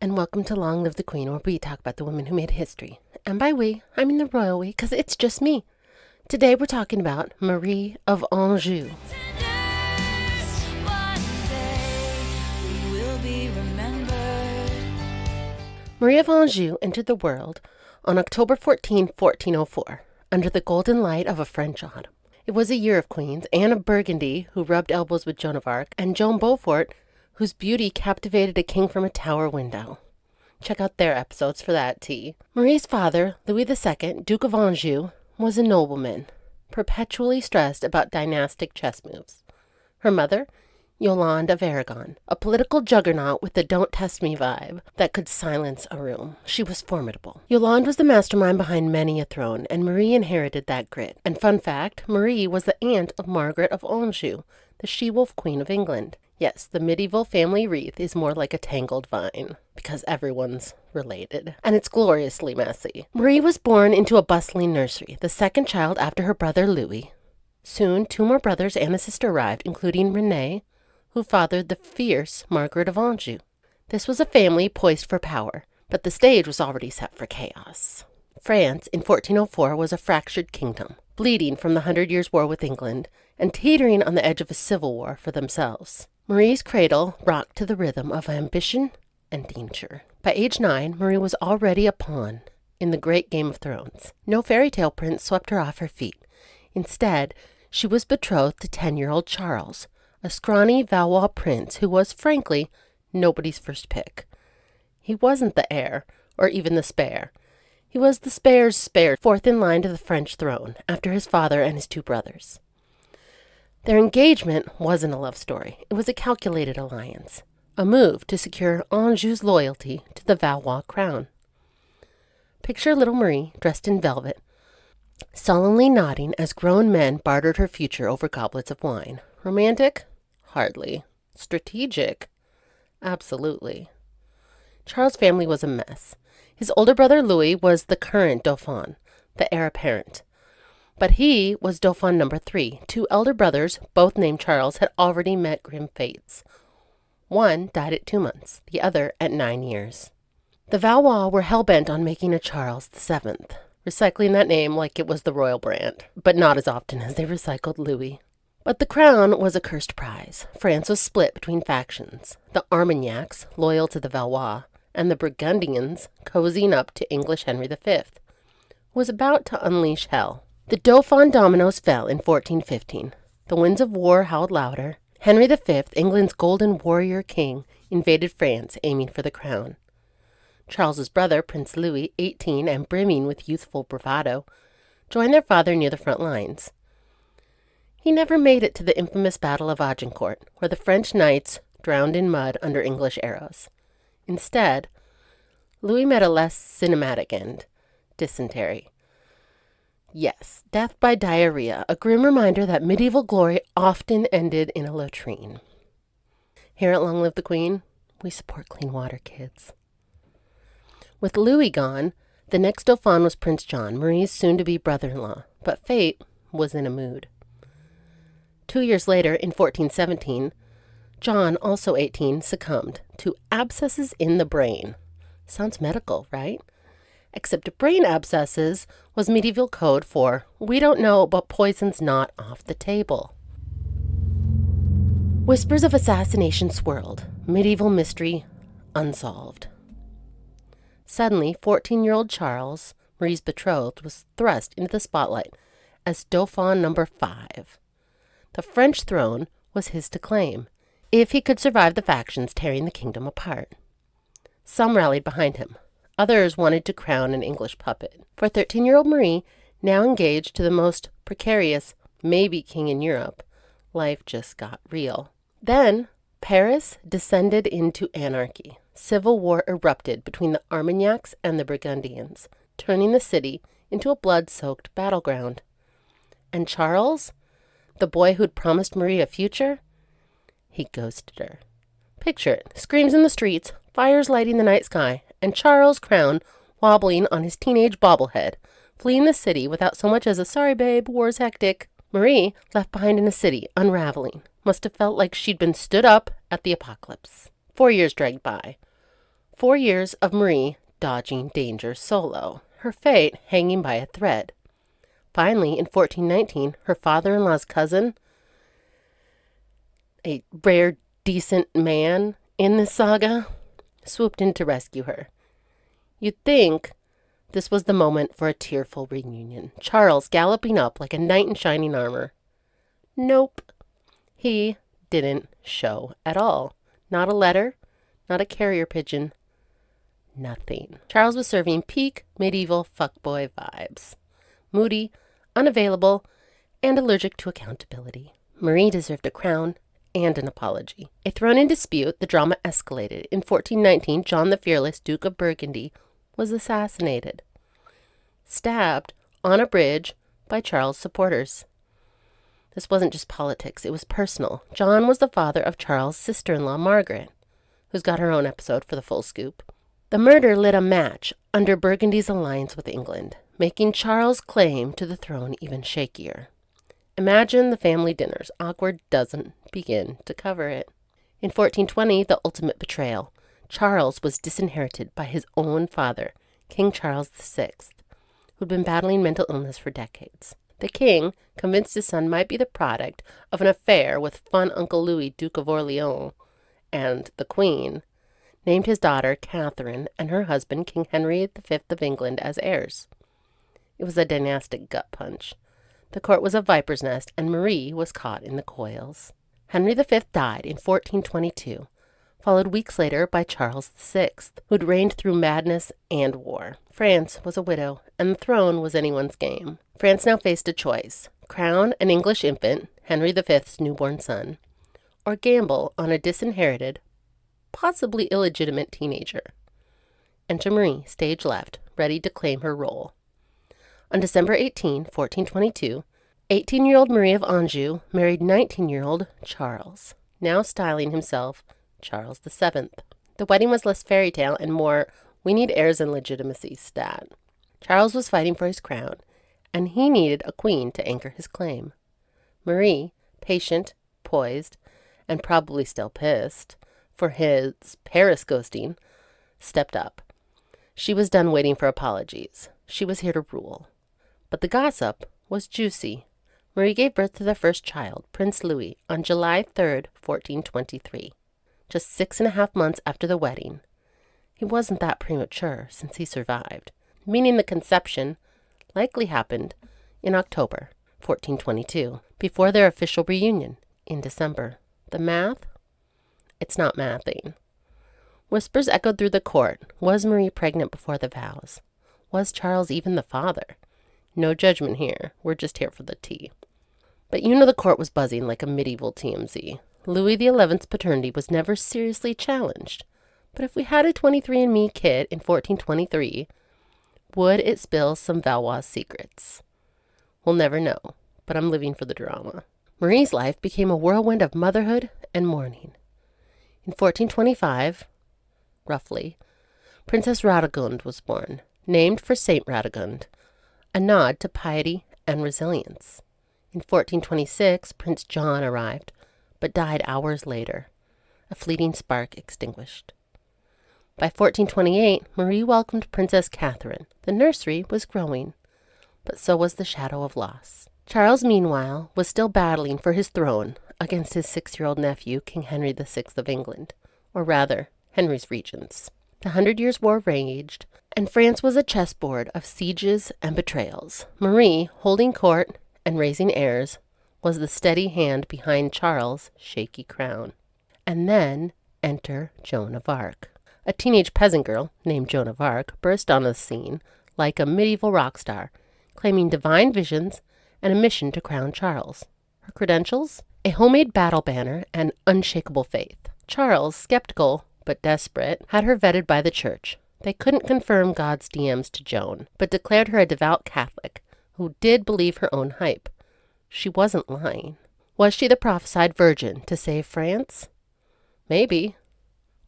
and welcome to Long Live the Queen, where we talk about the women who made history. And by we, I mean the royal we, because it's just me. Today we're talking about Marie of Anjou. Marie of Anjou entered the world on October 14, 1404, under the golden light of a French autumn. It was a year of queens, Anne of Burgundy, who rubbed elbows with Joan of Arc, and Joan Beaufort, whose beauty captivated a king from a tower window. Check out their episodes for that tea. Marie's father, Louis II, Duke of Anjou, was a nobleman, perpetually stressed about dynastic chess moves. Her mother, Yolande of Aragon, a political juggernaut with the don't test me vibe that could silence a room. She was formidable. Yolande was the mastermind behind many a throne, and Marie inherited that grit. And fun fact, Marie was the aunt of Margaret of Anjou, the she-wolf queen of England. Yes, the medieval family wreath is more like a tangled vine, because everyone's related, and it's gloriously messy. Marie was born into a bustling nursery, the second child after her brother Louis. Soon, 2 more brothers and a sister arrived, including Renee, who fathered the fierce Margaret of Anjou. This was a family poised for power, but the stage was already set for chaos. France, in 1404, was a fractured kingdom, bleeding from the 100 Years' War with England, and teetering on the edge of a civil war for themselves. Marie's cradle rocked to the rhythm of ambition and danger. By age 9, Marie was already a pawn in the great Game of Thrones. No fairy tale prince swept her off her feet. Instead, she was betrothed to 10-year-old Charles, a scrawny Valois prince who was, frankly, nobody's first pick. He wasn't the heir, or even the spare. He was the spare's spare, fourth in line to the French throne, after his father and his 2 brothers. Their engagement wasn't a love story. It was a calculated alliance, a move to secure Anjou's loyalty to the Valois crown. Picture little Marie, dressed in velvet, solemnly nodding as grown men bartered her future over goblets of wine. Romantic? Hardly. Strategic? Absolutely. Charles' family was a mess. His older brother Louis was the current Dauphin, the heir apparent. But he was Dauphin number 3. 2 elder brothers, both named Charles, had already met grim fates. One died at 2 months, the other at 9 years. The Valois were hell-bent on making a Charles VII, recycling that name like it was the royal brand, but not as often as they recycled Louis. But the crown was a cursed prize. France was split between factions, the Armagnacs, loyal to the Valois, and the Burgundians, cozying up to English Henry V, who was about to unleash hell. The Dauphin dominoes fell in 1415. The winds of war howled louder. Henry V, England's golden warrior king, invaded France, aiming for the crown. Charles's brother, Prince Louis, 18 and brimming with youthful bravado, joined their father near the front lines. He never made it to the infamous Battle of Agincourt, where the French knights drowned in mud under English arrows. Instead, Louis met a less cinematic end: dysentery. Yes, death by diarrhea, a grim reminder that medieval glory often ended in a latrine. Here at Long Live the Queen, we support clean water, kids. With Louis gone, the next Dauphin was Prince John, Marie's soon-to-be brother-in-law, but fate was in a mood. 2 years later, in 1417, John, also 18, succumbed to abscesses in the brain. Sounds medical, right? Except brain abscesses was medieval code for, we don't know, but poison's not off the table. Whispers of assassination swirled, medieval mystery unsolved. Suddenly, 14-year-old Charles, Marie's betrothed, was thrust into the spotlight as Dauphin number 5. The French throne was his to claim, if he could survive the factions tearing the kingdom apart. Some rallied behind him. Others wanted to crown an English puppet. For 13-year-old Marie, now engaged to the most precarious, maybe king in Europe, life just got real. Then, Paris descended into anarchy. Civil war erupted between the Armagnacs and the Burgundians, turning the city into a blood-soaked battleground. And Charles, the boy who'd promised Marie a future, he ghosted her. Picture it, screams in the streets, fires lighting the night sky, and Charles' crown wobbling on his teenage bobblehead, fleeing the city without so much as a sorry babe, war's hectic. Marie, left behind in a city, unraveling, must have felt like she'd been stood up at the apocalypse. 4 years dragged by. 4 years of Marie dodging danger solo, her fate hanging by a thread. Finally, in 1419, her father-in-law's cousin, a rare, decent man in this saga, swooped in to rescue her. You'd think this was the moment for a tearful reunion. Charles galloping up like a knight in shining armor. Nope. He didn't show at all. Not a letter, not a carrier pigeon, nothing. Charles was serving peak medieval fuckboy vibes. Moody, unavailable, and allergic to accountability. Marie deserved a crown and an apology. A throne in dispute, the drama escalated. In 1419, John the Fearless, Duke of Burgundy, was assassinated. Stabbed on a bridge by Charles' supporters. This wasn't just politics, it was personal. John was the father of Charles' sister-in-law, Margaret, who's got her own episode for the full scoop. The murder lit a match under Burgundy's alliance with England, making Charles' claim to the throne even shakier. Imagine the family dinners. Awkward doesn't begin to cover it. In 1420, the ultimate betrayal. Charles was disinherited by his own father, King Charles VI, who'd been battling mental illness for decades. The king, convinced his son might be the product of an affair with fun Uncle Louis, Duke of Orleans, and the queen, named his daughter Catherine and her husband, King Henry V of England, as heirs. It was a dynastic gut punch. The court was a viper's nest, and Marie was caught in the coils. Henry V died in 1422, followed weeks later by Charles VI, who'd reigned through madness and war. France was a widow, and the throne was anyone's game. France now faced a choice: crown an English infant, Henry V's newborn son, or gamble on a disinherited, possibly illegitimate teenager. Enter Marie, stage left, ready to claim her role. On December 18, 1422, 18-year-old Marie of Anjou married 19-year-old Charles, now styling himself Charles VII. The wedding was less fairy tale and more we need heirs and legitimacy stat. Charles was fighting for his crown, and he needed a queen to anchor his claim. Marie, patient, poised, and probably still pissed for his Paris ghosting, stepped up. She was done waiting for apologies. She was here to rule. But the gossip was juicy. Marie gave birth to their first child, Prince Louis, on July 3rd, 1423, just 6.5 months after the wedding. He wasn't that premature since he survived, meaning the conception likely happened in October 1422, before their official reunion in December. The math? It's not mathing. Whispers echoed through the court. Was Marie pregnant before the vows? Was Charles even the father? No judgment here. We're just here for the tea. But the court was buzzing like a medieval TMZ. Louis XI's paternity was never seriously challenged. But if we had a 23andMe kid in 1423, would it spill some Valois secrets? We'll never know, but I'm living for the drama. Marie's life became a whirlwind of motherhood and mourning. In 1425, roughly, Princess Radegund was born, named for Saint Radegund, a nod to piety and resilience. In 1426, Prince John arrived, but died hours later, a fleeting spark extinguished. By 1428, Marie welcomed Princess Catherine. The nursery was growing, but so was the shadow of loss. Charles, meanwhile, was still battling for his throne against his 6-year-old nephew, King Henry VI of England, or rather, Henry's regents. The 100 Years' War raged, and France was a chessboard of sieges and betrayals. Marie, holding court and raising heirs, was the steady hand behind Charles' shaky crown. And then enter Joan of Arc. A teenage peasant girl named Joan of Arc burst on the scene like a medieval rock star, claiming divine visions and a mission to crown Charles. Her credentials? A homemade battle banner and unshakable faith. Charles, skeptical but desperate, had her vetted by the church. They couldn't confirm God's DMs to Joan, but declared her a devout Catholic who did believe her own hype. She wasn't lying. Was she the prophesied virgin to save France? Maybe.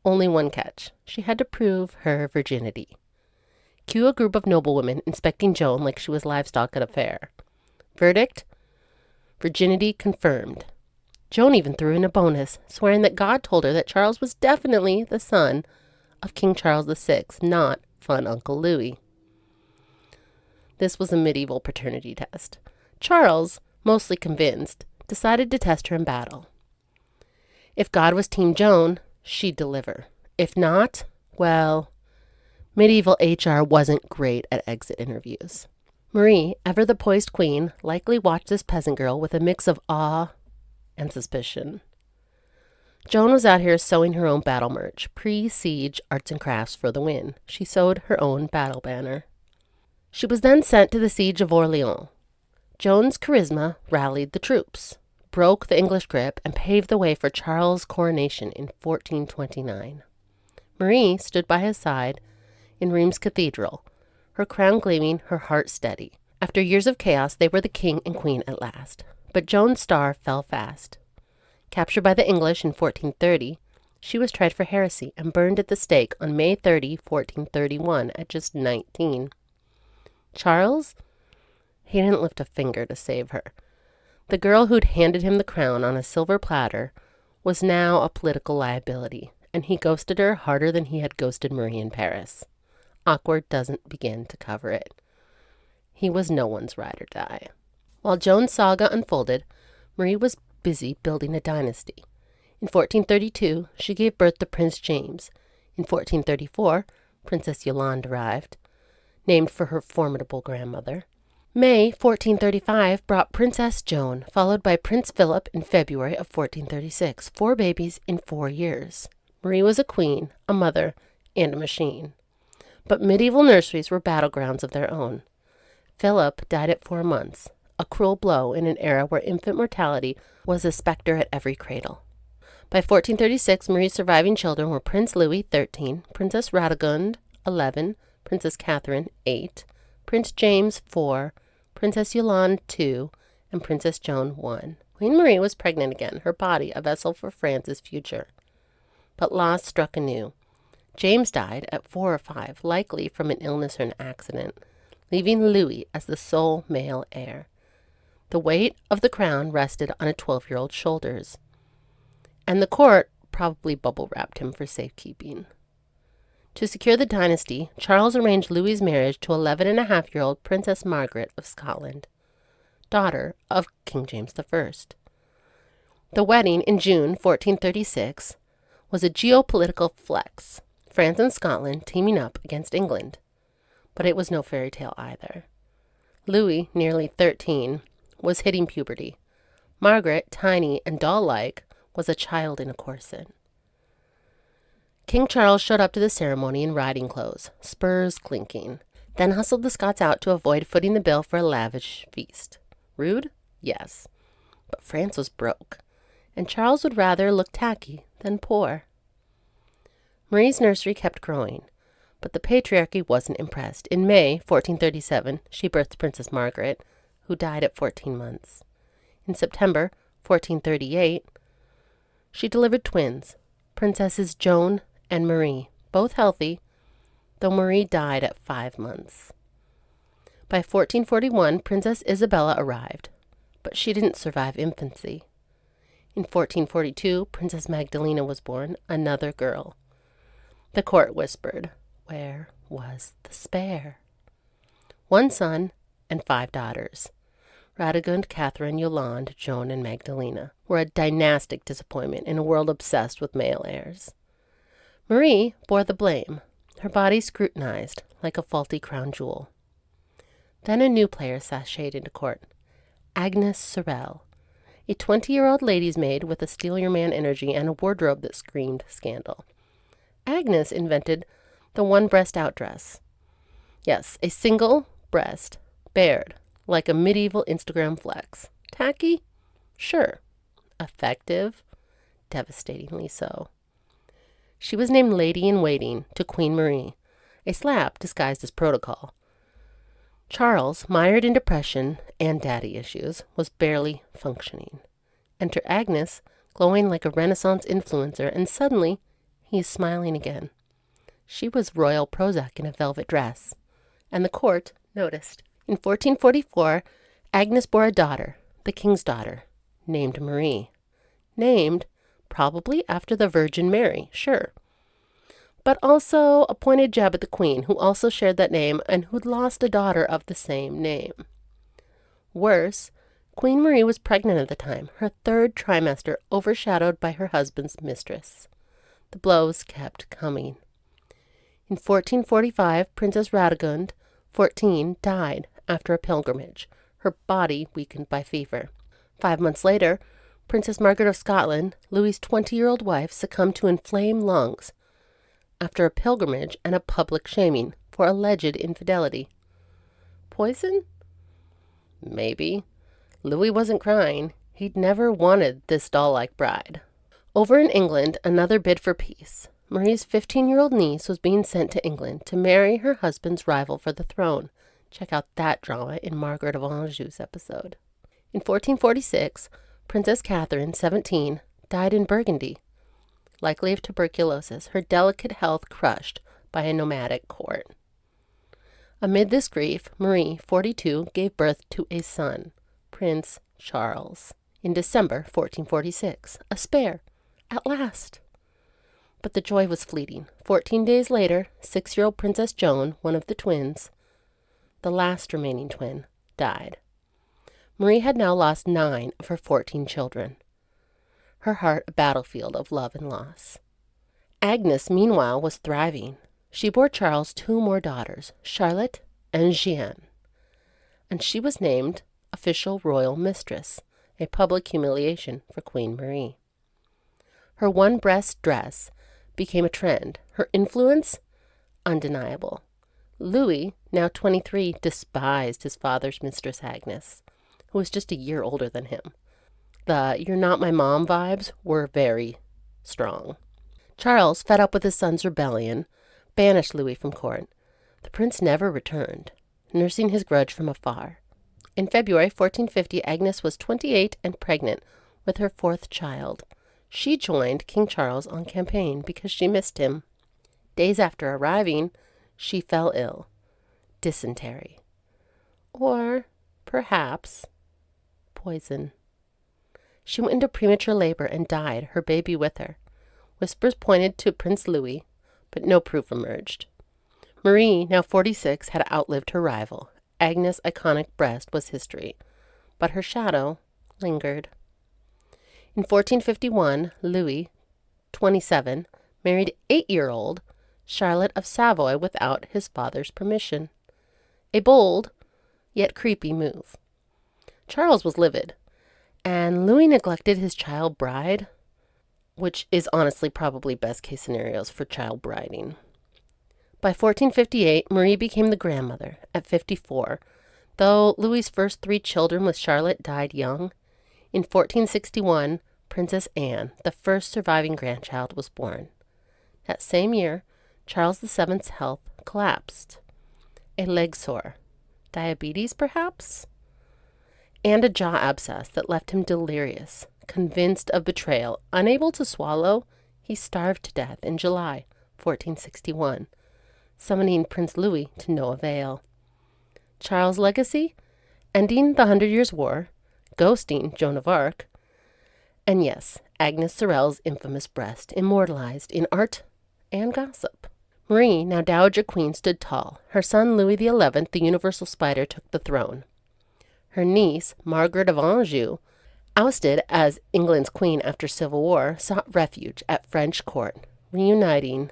Only one catch. She had to prove her virginity. Cue a group of noblewomen inspecting Joan like she was livestock at a fair. Verdict? Virginity confirmed. Joan even threw in a bonus, swearing that God told her that Charles was definitely the son of King Charles VI, not fun Uncle Louis. This was a medieval paternity test. Charles, mostly convinced, decided to test her in battle. If God was Team Joan, she'd deliver. If not, well, medieval HR wasn't great at exit interviews. Marie, ever the poised queen, likely watched this peasant girl with a mix of awe and suspicion. Joan was out here sewing her own battle merch, pre-siege arts and crafts for the win. She sewed her own battle banner. She was then sent to the siege of Orleans. Joan's charisma rallied the troops, broke the English grip, and paved the way for Charles' coronation in 1429. Marie stood by his side in Rheims Cathedral, her crown gleaming, her heart steady. After years of chaos, they were the king and queen at last. But Joan's star fell fast. Captured by the English in 1430, she was tried for heresy and burned at the stake on May 30, 1431, at just 19. Charles? He didn't lift a finger to save her. The girl who'd handed him the crown on a silver platter was now a political liability, and he ghosted her harder than he had ghosted Marie in Paris. Awkward doesn't begin to cover it. He was no one's ride or die. While Joan's saga unfolded, Marie was busy building a dynasty. In 1432, she gave birth to Prince James. In 1434, Princess Yolande arrived, named for her formidable grandmother. May 1435 brought Princess Joan, followed by Prince Philip in February of 1436, 4 babies in 4 years. Marie was a queen, a mother, and a machine. But medieval nurseries were battlegrounds of their own. Philip died at 4 months, a cruel blow in an era where infant mortality was a specter at every cradle. By 1436, Marie's surviving children were Prince Louis, 13, Princess Radegonde, 11, Princess Catherine, 8, Prince James, 4, Princess Yolande, 2, and Princess Joan, 1. Queen Marie was pregnant again, her body a vessel for France's future. But loss struck anew. James died at 4 or 5, likely from an illness or an accident, leaving Louis as the sole male heir. The weight of the crown rested on a 12-year-old's shoulders, and the court probably bubble-wrapped him for safekeeping. To secure the dynasty, Charles arranged Louis's marriage to 11-and-a-half-year-old Princess Margaret of Scotland, daughter of King James I. The wedding in June 1436 was a geopolitical flex, France and Scotland teaming up against England. But it was no fairy tale either. Louis, nearly 13, was hitting puberty. Margaret, tiny and doll-like, was a child in a corset. King Charles showed up to the ceremony in riding clothes, spurs clinking, then hustled the Scots out to avoid footing the bill for a lavish feast. Rude? Yes. But France was broke, and Charles would rather look tacky than poor. Marie's nursery kept growing, but the patriarchy wasn't impressed. In May 1437, she birthed Princess Margaret, who died at 14 months. In September 1438, she delivered twins, Princesses Joan and Marie, both healthy, though Marie died at 5 months. By 1441, Princess Isabella arrived, but she didn't survive infancy. In 1442, Princess Magdalena was born, another girl. The court whispered, where was the spare? 1 son and 5 daughters. Radegonde, Catherine, Yolande, Joan, and Magdalena were a dynastic disappointment in a world obsessed with male heirs. Marie bore the blame, her body scrutinized like a faulty crown jewel. Then a new player sashayed into court, Agnes Sorel, a 20-year-old lady's maid with a steal-your-man energy and a wardrobe that screamed scandal. Agnes invented the one-breast-out dress. Yes, a single breast, bared, like a medieval Instagram flex. Tacky? Sure. Effective? Devastatingly so. She was named Lady-in-Waiting to Queen Marie, a slap disguised as protocol. Charles, mired in depression and daddy issues, was barely functioning. Enter Agnes, glowing like a Renaissance influencer, and suddenly he is smiling again. She was royal Prozac in a velvet dress, and the court noticed. In 1444, Agnes bore a daughter, the king's daughter, named Marie. Named probably after the Virgin Mary, sure. but also appointed jab at the queen, who also shared that name and who'd lost a daughter of the same name. Worse, Queen Marie was pregnant at the time, her third trimester overshadowed by her husband's mistress. The blows kept coming. In 1445, Princess Radegund, 14, died after a pilgrimage, her body weakened by fever. 5 months later, Princess Margaret of Scotland, Louis's 20-year-old wife, succumbed to inflamed lungs after a pilgrimage and a public shaming for alleged infidelity. Poison? Maybe. Louis wasn't crying. He'd never wanted this doll-like bride. Over in England, another bid for peace. Marie's 15-year-old niece was being sent to England to marry her husband's rival for the throne. Check out that drama in Margaret of Anjou's episode. In 1446, Princess Catherine, 17, died in Burgundy, likely of tuberculosis, her delicate health crushed by a nomadic court. Amid this grief, Marie, 42, gave birth to a son, Prince Charles, in December 1446. A spare, at last. But the joy was fleeting. 14 days later, 6-year-old Princess Joan, one of the twins, the last remaining twin, died. Marie had now lost 9 of her 14 children. Her heart a battlefield of love and loss. Agnes, meanwhile, was thriving. She bore Charles 2 more daughters, Charlotte and Jeanne, and she was named official royal mistress, a public humiliation for Queen Marie. Her one-breast dress became a trend, her influence undeniable. Louis, now 23, despised his father's mistress Agnes, who was just a year older than him. The "you're not my mom" vibes were very strong. Charles, fed up with his son's rebellion, banished Louis from court. The prince never returned, nursing his grudge from afar. In February 1450, Agnes was 28 and pregnant with her 4th child. She joined King Charles on campaign because she missed him. Days after arriving, she fell ill. Dysentery. Or, perhaps, poison. She went into premature labor and died, her baby with her. Whispers pointed to Prince Louis, but no proof emerged. Marie, now 46, had outlived her rival. Agnes' iconic breast was history, but her shadow lingered. In 1451, Louis, 27, married 8-year-old Charlotte of Savoy without his father's permission. A bold, yet creepy move. Charles was livid, and Louis neglected his child bride, which is honestly probably best-case scenarios for child briding. By 1458, Marie became the grandmother at 54, though Louis's first 3 children with Charlotte died young. In 1461, Princess Anne, the first surviving grandchild, was born. That same year, Charles VII's health collapsed. A leg sore, diabetes perhaps, and a jaw abscess that left him delirious. Convinced of betrayal, unable to swallow, he starved to death in July 1461, summoning Prince Louis to no avail. Charles' legacy? Ending the 100 Years' War, ghosting Joan of Arc, and yes, Agnes Sorel's infamous breast, immortalized in art and gossip. Marie, now Dowager Queen, stood tall. Her son Louis XI, the Universal Spider, took the throne. Her niece, Margaret of Anjou, ousted as England's queen after Civil War, sought refuge at French court, reuniting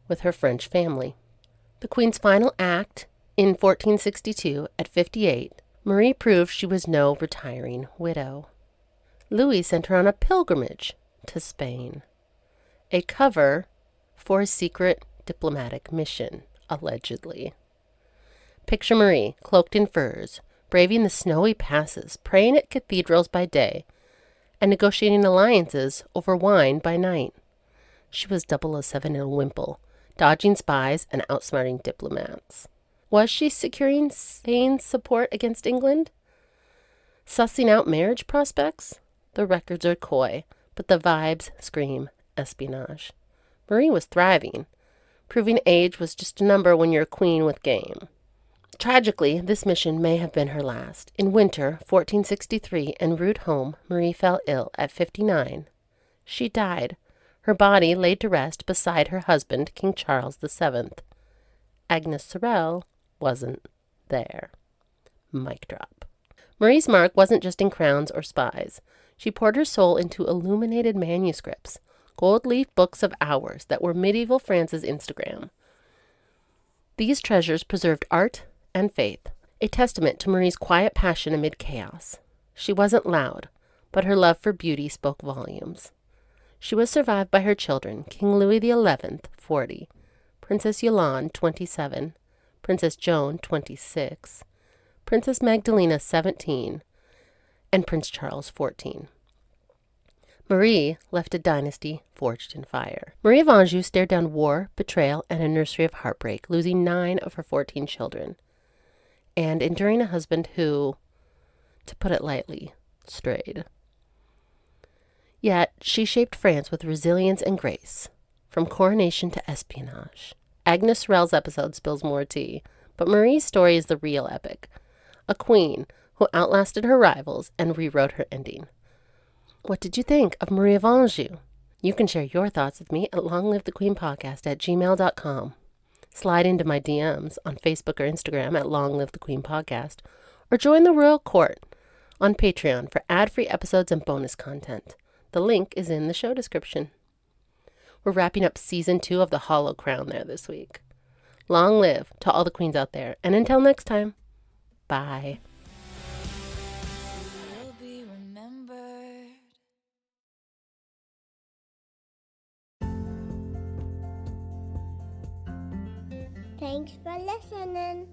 with her French family. The queen's final act, in 1462, at 58, Marie proved she was no retiring widow. Louis sent her on a pilgrimage to Spain, a cover for a secret diplomatic mission, allegedly. Picture Marie, cloaked in furs, braving the snowy passes, praying at cathedrals by day, and negotiating alliances over wine by night. She was 007 in a wimple, dodging spies and outsmarting diplomats. Was she securing Spain's support against England? Sussing out marriage prospects? The records are coy, but the vibes scream espionage. Marie was thriving, proving age was just a number when you're a queen with game. Tragically, this mission may have been her last. In winter 1463, en route home, Marie fell ill at 59. She died, her body laid to rest beside her husband, King Charles VII. Agnes Sorel wasn't there. Mic drop. Marie's mark wasn't just in crowns or spies. She poured her soul into illuminated manuscripts, gold-leaf books of hours that were medieval France's Instagram. These treasures preserved art and faith, a testament to Marie's quiet passion amid chaos. She wasn't loud, but her love for beauty spoke volumes. She was survived by her children, King Louis XI, 40, Princess Yolande, 27, Princess Joan, 26, Princess Magdalena, 17, and Prince Charles, 14. Marie left a dynasty forged in fire. Marie of Anjou stared down war, betrayal, and a nursery of heartbreak, losing 9 of her 14 children, and enduring a husband who, to put it lightly, strayed. Yet she shaped France with resilience and grace, from coronation to espionage. Agnes Sorel's episode spills more tea, but Marie's story is the real epic. A queen who outlasted her rivals and rewrote her ending. What did you think of Marie of Anjou? You can share your thoughts with me at longlivethequeenpodcast@gmail.com. Slide into my DMs on Facebook or Instagram at Long Live the Queen Podcast, or join the Royal Court on Patreon for ad-free episodes and bonus content. The link is in the show description. We're wrapping up Season 2 of The Hollow Crown there this week. Long live to all the queens out there, and until next time, bye. Thanks for listening.